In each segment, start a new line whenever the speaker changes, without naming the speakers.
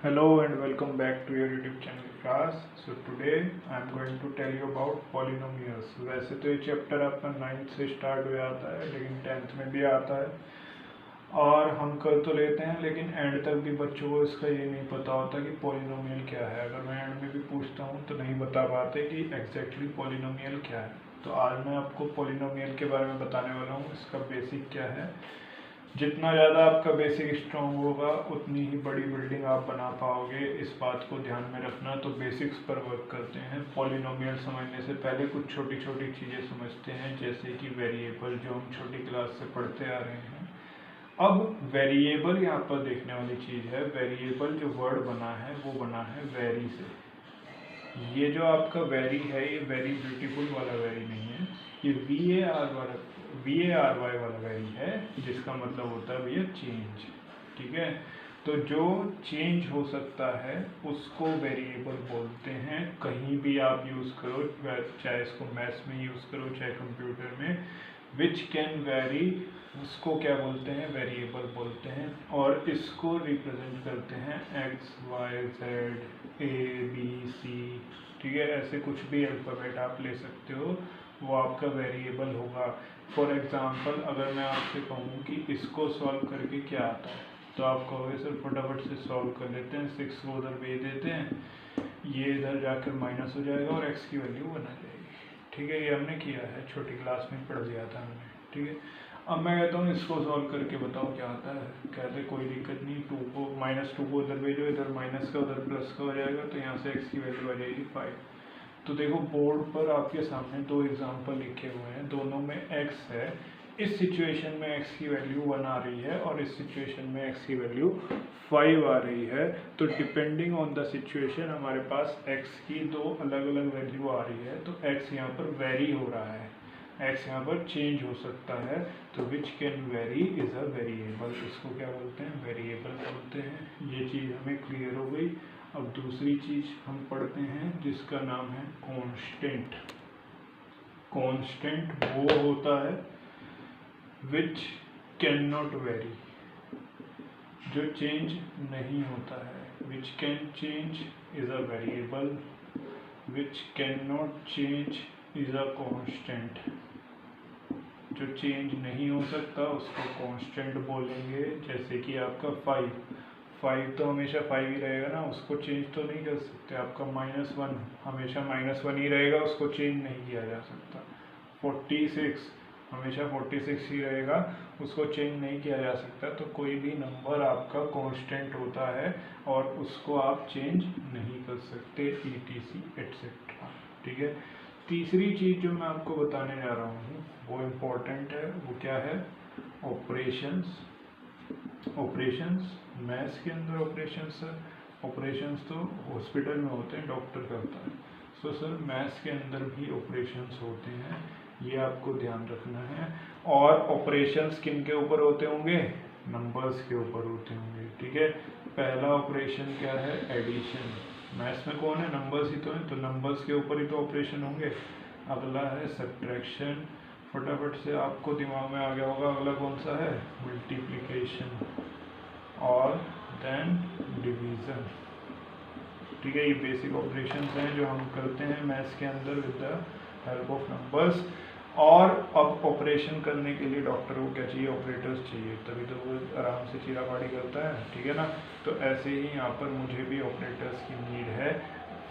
Hello and welcome back to your YouTube channel class. So today I am going to tell you about polynomials. वैसे तो ये chapter आपका 9th से start हो जाता है लेकिन 10th में भी आता है और हम कर तो लेते हैं लेकिन एंड तक भी बच्चों को इसका ये नहीं पता होता कि पॉलिनोमियल क्या है। अगर मैं एंड में भी पूछता हूँ तो नहीं बता पाते कि एग्जैक्टली पॉलिनोमियल क्या है। तो आज मैं आपको पॉलिनोमियल के बारे में बताने वाला हूँ, इसका बेसिक क्या है। जितना ज़्यादा आपका बेसिक स्ट्रॉन्ग होगा उतनी ही बड़ी बिल्डिंग आप बना पाओगे, इस बात को ध्यान में रखना। तो बेसिक्स पर वर्क करते हैं। पॉलिनोमियल समझने से पहले कुछ छोटी छोटी चीज़ें समझते हैं, जैसे कि वेरिएबल जो हम छोटी क्लास से पढ़ते आ रहे हैं। अब वेरिएबल यहाँ पर देखने वाली चीज़ है। वेरिएबल जो वर्ड बना है वो बना है वेरी से। ये जो आपका वेरी है ये वेरी ब्यूटीफुल वाला वेरी नहीं है, ये VARY वाला वेरी है, जिसका मतलब होता है भैया चेंज। ठीक है, तो जो चेंज हो सकता है उसको वेरिएबल बोलते हैं। कहीं भी आप यूज़ करो, चाहे इसको मैथ्स में यूज़ करो चाहे कंप्यूटर में, विच कैन वेरी उसको क्या बोलते हैं, वेरिएबल बोलते हैं। और इसको रिप्रेजेंट करते हैं एक्स वाई जेड ABC। ठीक है, ऐसे कुछ भी अल्फ़ाबेट आप ले सकते हो, वो आपका वेरिएबल होगा। फॉर एग्जांपल अगर मैं आपसे कहूँ कि इसको सॉल्व करके क्या आता है, तो आप कहोगे सर फटाफट से सॉल्व कर लेते हैं, 6 को उधर भेज देते हैं, ये इधर जाकर माइनस हो जाएगा और x की वैल्यू बना जाएगी। ठीक है, ये हमने किया है, छोटी क्लास में पढ़ लिया था हमने। ठीक है, अब मैं कहता हूँ इसको सॉल्व करके बताओ क्या आता है। कहते कोई दिक्कत नहीं, -2 को उधर भेजो, इधर माइनस का उधर प्लस का हो जाएगा, तो यहाँ से x की वैल्यू आ जाएगी 5। तो देखो बोर्ड पर आपके सामने दो एग्जाम्पल लिखे हुए हैं, दोनों में x है। इस सिचुएशन में x की वैल्यू 1 आ रही है और इस सिचुएशन में x की वैल्यू 5 आ रही है। तो डिपेंडिंग ऑन द सिचुएशन हमारे पास x की दो अलग अलग वैल्यू आ रही है। तो x यहाँ पर वेरी हो रहा है, x यहाँ पर चेंज हो सकता है। तो which can very is a variable, इसको क्या बोलते हैं, वेरिएबल बोलते हैं। ये चीज़ हमें क्लियर हो गई। अब दूसरी चीज़ हम पढ़ते हैं जिसका नाम है कांस्टेंट। कांस्टेंट वो होता है विच कैन नॉट वेरी, जो चेंज नहीं होता है। विच can change is a variable, which can not change is a constant. जो चेंज नहीं हो सकता उसको कांस्टेंट बोलेंगे। जैसे कि आपका 5 तो हमेशा 5 ही रहेगा ना, उसको चेंज तो नहीं कर सकते। आपका -1 हमेशा -1 ही रहेगा, उसको चेंज नहीं किया जा सकता। 46 हमेशा 46 ही रहेगा, उसको चेंज नहीं किया जा सकता। तो कोई भी नंबर आपका कांस्टेंट होता है और उसको आप चेंज नहीं कर सकते, ETC एटसेट्रा। ठीक है, तीसरी चीज़ जो मैं आपको बताने जा रहा हूँ वो इम्पोर्टेंट है। वो क्या है, ऑपरेशंस। ऑपरेशंस मैथ्स के अंदर ऑपरेशंस है। ऑपरेशंस तो हॉस्पिटल में होते हैं, डॉक्टर करता है। सो सर मैथ्स के अंदर भी ऑपरेशंस होते हैं, ये आपको ध्यान रखना है। और ऑपरेशंस किन के ऊपर होते होंगे, नंबर्स के ऊपर होते होंगे। ठीक है, पहला ऑपरेशन क्या है, एडिशन। मैथ्स में कौन है, नंबर्स ही तो हैं, तो नंबर्स के ऊपर ही तो ऑपरेशन होंगे। अगला है सब्ट्रैक्शन, फटाफट से आपको दिमाग में आ गया होगा अगला कौन सा है, मल्टीप्लिकेशन। और देन डिवीज़न। ठीक है, ये बेसिक ऑपरेशंस हैं जो हम करते हैं मैथ्स के अंदर with the help of numbers. और अब ऑपरेशन करने के लिए डॉक्टर को क्या चाहिए, ऑपरेटर्स चाहिए, तभी तो वो आराम से चीरापाड़ी करता है। ठीक है ना, तो ऐसे ही यहाँ पर मुझे भी ऑपरेटर्स की नीड है।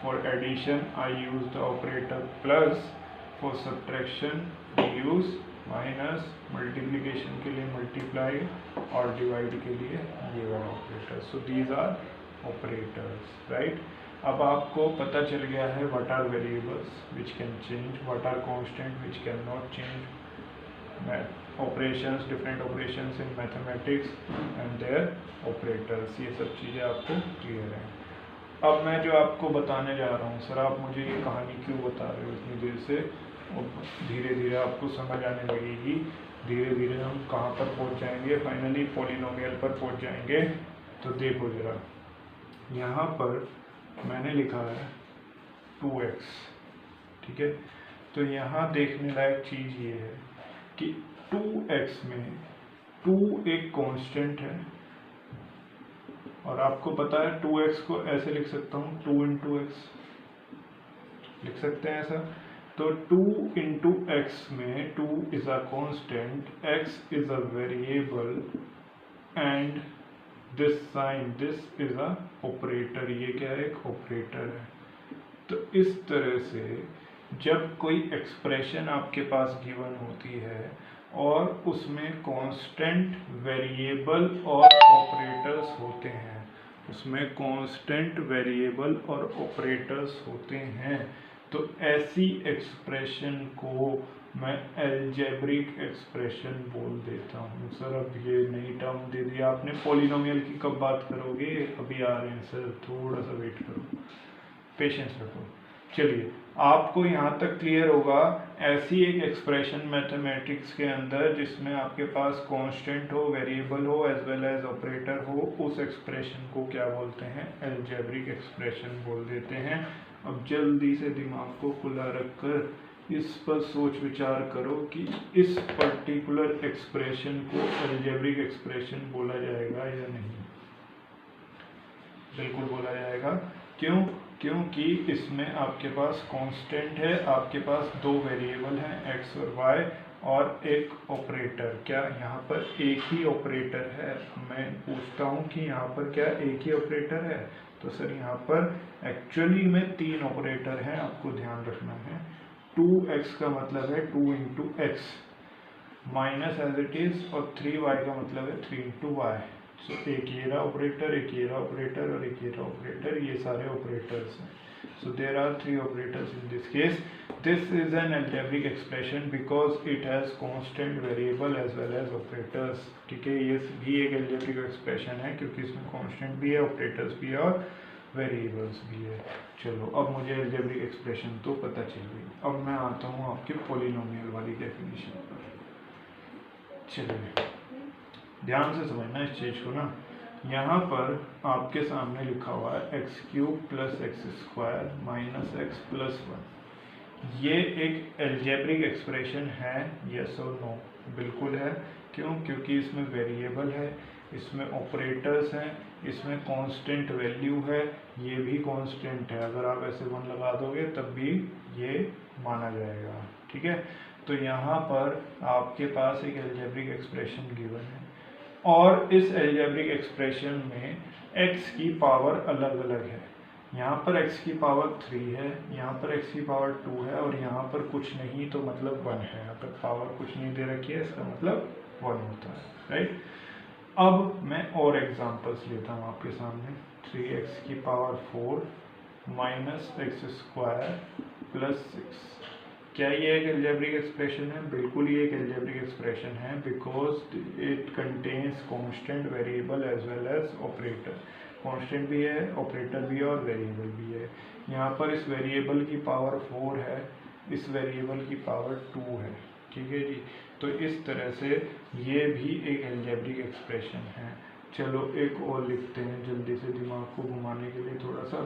For addition I use the operator plus, for subtraction use minus, multiplication के लिए मल्टीप्लाई और डिवाइड के लिए ये वाला operator. So these are operators, right. अब आपको पता चल गया है what are variables which can change, what are constant which can not change, operations, different operations in mathematics and their operators. ये सब चीज़ें आपको क्लियर हैं। अब मैं जो आपको बताने जा रहा हूँ, सर आप मुझे ये कहानी क्यों बता रहे हो इतनी देर से, और धीरे धीरे आपको समझ आने लगेगी। धीरे धीरे हम कहाँ पर पहुँच जाएंगे, फाइनली पॉलिनोमियल पर पहुँच जाएंगे। तो देखो ज़रा, यहाँ पर मैंने लिखा है 2x। ठीक है, तो यहाँ देखने लायक चीज़ ये है कि 2x में 2 एक कांस्टेंट है और आपको पता है 2x को ऐसे लिख सकता हूँ 2 इंटू एक्स, लिख सकते हैं ऐसा। तो 2 इंटू एक्स में 2 is a constant, x is a variable and this sign this is a operator, ये क्या है, एक ऑपरेटर है। तो इस तरह से जब कोई एक्सप्रेशन आपके पास गिवन होती है और उसमें कांस्टेंट, वेरिएबल और ऑपरेटर्स होते हैं, उसमें कांस्टेंट, वेरिएबल और ऑपरेटर्स होते हैं, तो ऐसी एक्सप्रेशन को मैं अलजेब्रिक एक्सप्रेशन बोल देता हूँ। सर अब ये नई टर्म दे दिया आपने, पॉलिनोमियल की कब बात करोगे, अभी आ रहे हैं सर, थोड़ा सा वेट करो, पेशेंस रखो। चलिए आपको यहाँ तक क्लियर होगा। ऐसी एक एक्सप्रेशन मैथमेटिक्स के अंदर जिसमें आपके पास कांस्टेंट हो, वेरिएबल हो, एज वेल एज ऑपरेटर हो, उस एक्सप्रेशन को क्या बोलते हैं, अलजेब्रिक एक्सप्रेशन बोल देते हैं। अब जल्दी से दिमाग को खुला रखकर इस पर सोच विचार करो कि इस पर्टिकुलर एक्सप्रेशन को अलजेब्रिक एक्सप्रेशन बोला जाएगा या नहीं। बिल्कुल बोला जाएगा। क्यों? क्योंकि इसमें आपके पास कांस्टेंट है, आपके पास दो वेरिएबल हैं x और y और एक ऑपरेटर। क्या यहाँ पर एक ही ऑपरेटर है? मैं पूछता हूँ कि यहाँ पर क्या एक ही ऑपरेटर है? तो सर यहाँ पर एक्चुअली में 3 ऑपरेटर हैं, आपको ध्यान रखना है। 2x का मतलब है 2 into x minus as it is, और 3y का मतलब है 3 इंटू वाई। सो एक ये रहा ऑपरेटर, एक ये रहा ऑपरेटर और एक ये रहा ऑपरेटर, ये सारे ऑपरेटर्स हैं। So there are 3 operators in this case. This is an algebraic expression because it has constant, variable as well as operators. ठीक है, ये भी एक algebraic expression है क्योंकि इसमें constant भी है, operators भी है और variables भी है। चलो अब मुझे algebraic expression तो पता चल गई। अब मैं आता हूँ आपके polynomial वाली definition पर। चलिए ध्यान से समझना इस चीज को ना। यहाँ पर आपके सामने लिखा हुआ है x cube plus x square minus x plus 1। ये एक अलजेब्रिक एक्सप्रेशन है, यस और नो? बिल्कुल है। क्यों? क्योंकि इसमें वेरिएबल है, इसमें ऑपरेटर्स हैं, इसमें कांस्टेंट वैल्यू है, ये भी कांस्टेंट है। अगर आप ऐसे 1 लगा दोगे तब भी ये माना जाएगा। ठीक है, तो यहाँ पर आपके पास एक अलजेब्रिक एक्सप्रेशन गिवन है और इस अलजेब्रिक एक्सप्रेशन में x की पावर अलग अलग है। यहाँ पर x की पावर 3 है, यहाँ पर x की पावर 2 है और यहाँ पर कुछ नहीं तो मतलब 1 है। अगर पावर कुछ नहीं दे रखी है इसका मतलब 1 होता है, राइट। अब मैं और एग्जांपल्स लेता हूँ आपके सामने। 3x की power 4 minus x square plus 6। क्या ये एक अलजेब्रिक एक्सप्रेशन है? बिल्कुल ये एक अलजेब्रिक एक्सप्रेशन है because it contains constant, variable as well as operator. Constant भी है, ऑपरेटर भी है और वेरिएबल भी है। यहाँ पर इस वेरिएबल की पावर 4 है, इस वेरिएबल की पावर 2 है। ठीक है जी, तो इस तरह से ये भी एक अलजेब्रिक एक्सप्रेशन है। चलो एक और लिखते हैं जल्दी से दिमाग को घुमाने के लिए थोड़ा सा।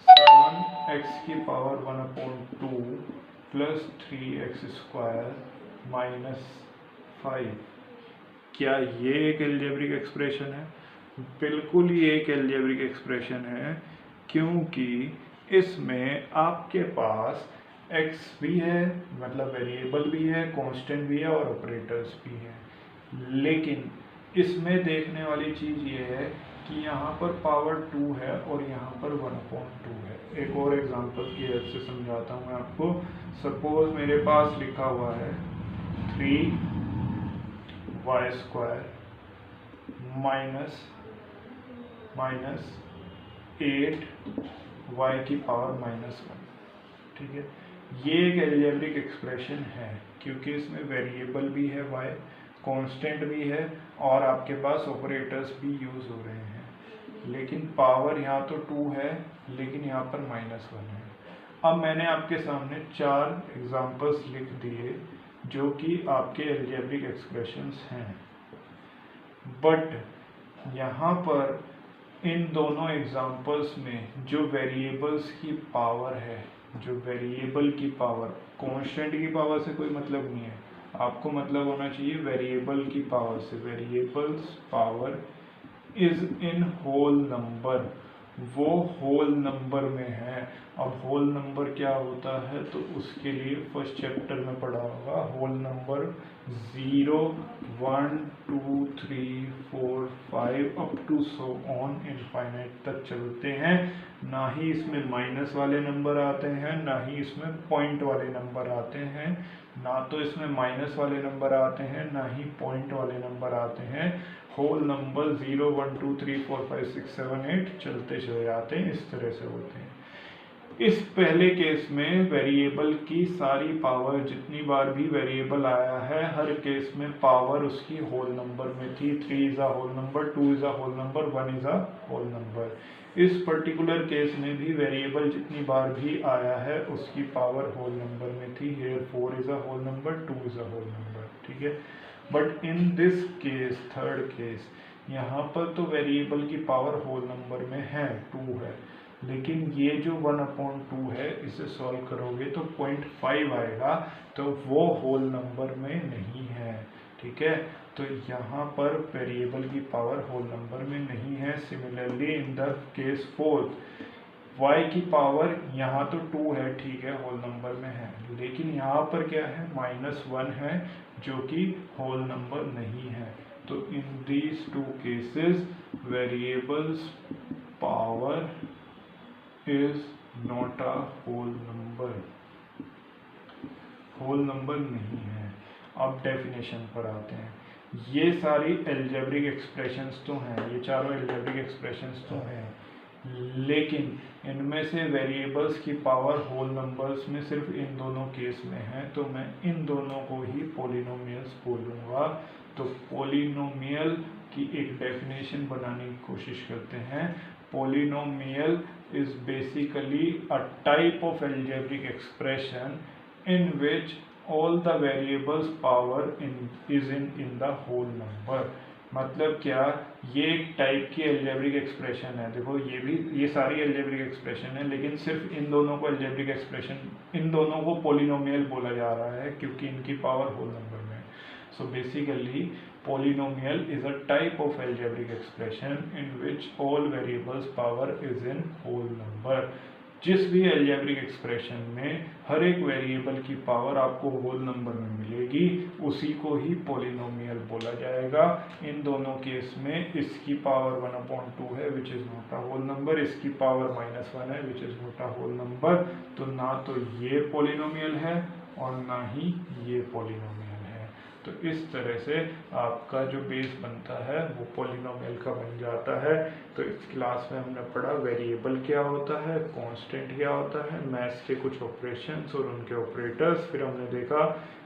7x की power 1/2 plus 3x square minus 5। क्या ये एक अलजेब्रिक एक्सप्रेशन है? बिल्कुल ये एक अलजेब्रिक एक्सप्रेशन है क्योंकि इसमें आपके पास x भी है, मतलब वेरिएबल भी है, कांस्टेंट भी है और ऑपरेटर्स भी हैं। लेकिन इसमें देखने वाली चीज़ ये है कि यहाँ पर पावर 2 है और यहाँ पर 1/2 है। एक और एग्जांपल की हेल्प से समझाता हूँ मैं आपको। सपोज मेरे पास लिखा हुआ है 3y स्क्वायर माइनस 8y की पावर -1। ठीक है, ये एक अलजेब्रिक एक्सप्रेशन है क्योंकि इसमें वेरिएबल भी है y, कांस्टेंट भी है और आपके पास ऑपरेटर्स भी यूज हो रहे हैं। लेकिन पावर यहाँ तो 2 है लेकिन यहाँ पर -1 है। अब मैंने आपके सामने 4 एग्जांपल्स लिख दिए जो कि आपके अलजेब्रिक एक्सप्रेशंस हैं, बट यहाँ पर इन दोनों एग्जांपल्स में जो वेरिएबल्स की पावर है, जो वेरिएबल की पावर, कांस्टेंट की पावर से कोई मतलब नहीं है, आपको मतलब होना चाहिए वेरिएबल की पावर से। Variables power is in whole number, वो होल नंबर में है। अब होल नंबर क्या होता है, तो उसके लिए फर्स्ट चैप्टर में पढ़ा होगा। Whole number 0, 1, 2, 3, 4, 5 up to so on infinite तक चलते हैं। ना ही इसमें माइनस वाले नंबर आते हैं, ना ही इसमें पॉइंट वाले नंबर आते हैं। ना तो इसमें माइनस वाले नंबर आते हैं, ना ही पॉइंट वाले नंबर आते हैं। होल नंबर 0, 1, 2, 3, 4, 5, 6, 7, 8 चलते चले जाते हैं, इस तरह से होते हैं। इस पहले केस में वेरिएबल की सारी पावर, जितनी बार भी वेरिएबल आया है, हर केस में पावर उसकी होल नंबर में थी। 3 is a whole number, 2 is a whole number, 1 is a whole number. इस पर्टिकुलर केस में भी वेरिएबल जितनी बार भी आया है उसकी पावर होल नंबर में थी। Here 4 is a whole number, 2 is a whole number, ठीक है। But in this case, third case, यहाँ पर तो वेरिएबल की पावर होल नंबर में है, 2 है, लेकिन ये जो 1/2 है, इसे सॉल्व करोगे तो 0.5 आएगा, तो वो होल नंबर में नहीं है, ठीक है। तो यहाँ पर वेरिएबल की पावर होल नंबर में नहीं है। Similarly in the case fourth, y की पावर यहाँ तो 2 है, ठीक है, होल नंबर में है, लेकिन यहाँ पर क्या है, -1 है, जो कि होल नंबर नहीं है। तो in these 2 cases variables power is not a whole number, whole number नहीं है। अब डेफिनेशन पर आते हैं। ये सारी एल्जेब्रिक एक्सप्रेशंस तो हैं, ये चारों एल्जेब्रिक एक्सप्रेशंस तो हैं, लेकिन इनमें से वेरिएबल्स की पावर होल नंबर्स में सिर्फ इन दोनों केस में है, तो मैं इन दोनों को ही पॉलिनोमियल्स बोलूँगा। तो पॉलिनोमियल की एक डेफिनेशन बनाने की कोशिश करते हैं। Polynomial is basically a type of algebraic expression in which all the variables power is in the whole number। मतलब क्या, ये एक टाइप की अलजेब्रिक एक्सप्रेशन है। देखो ये सारी अलजेब्रिक एक्सप्रेशन है, लेकिन सिर्फ इन दोनों को अलजेब्रिक एक्सप्रेशन, इन दोनों को पॉलिनोमियल बोला जा रहा है क्योंकि इनकी पावर होल नंबर में। So basically polynomial is a type of algebraic expression in which all variables power is in whole number। जिस भी algebraic expression में हर एक वेरिएबल की पावर आपको होल नंबर में मिलेगी, उसी को ही polynomial बोला जाएगा। इन दोनों केस में इसकी पावर 1/2 है which is not a whole number, इसकी पावर -1 है which is not a whole number. तो ना तो ये polynomial है और ना ही ये polynomial। तो इस तरह से आपका जो बेस बनता है वो पॉलिनोमियल का बन जाता है। तो इस क्लास में हमने पढ़ा वेरिएबल क्या होता है, कांस्टेंट क्या होता है, मैथ्स के कुछ ऑपरेशंस और उनके ऑपरेटर्स। फिर हमने देखा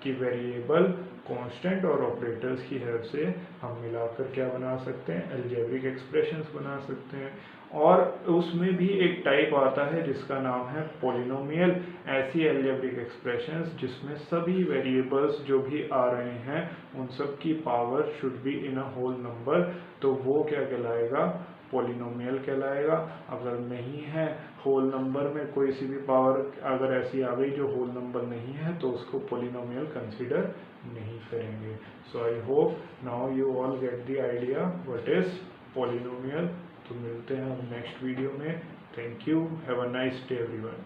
कि वेरिएबल, कांस्टेंट और ऑपरेटर्स की हेल्प से हम मिलाकर क्या बना सकते हैं, अलजेब्रिक एक्सप्रेशंस बना सकते हैं। और उसमें भी एक टाइप आता है जिसका नाम है पॉलिनोमियल। ऐसी अलजेब्रिक एक्सप्रेशंस जिसमें सभी वेरिएबल्स जो भी आ रहे हैं उन सब की power should be in a whole number, तो वो क्या कहलाएगा, पॉलिनोमियल कहलाएगा। अगर नहीं है होल नंबर में कोई सी भी पावर अगर ऐसी आ गई जो होल नंबर नहीं है, तो उसको पॉलिनोमियल कंसीडर नहीं करेंगे। So I hope now you all get the idea what is polynomial. तो मिलते हैं हम नेक्स्ट वीडियो में। Thank you, have a nice day everyone.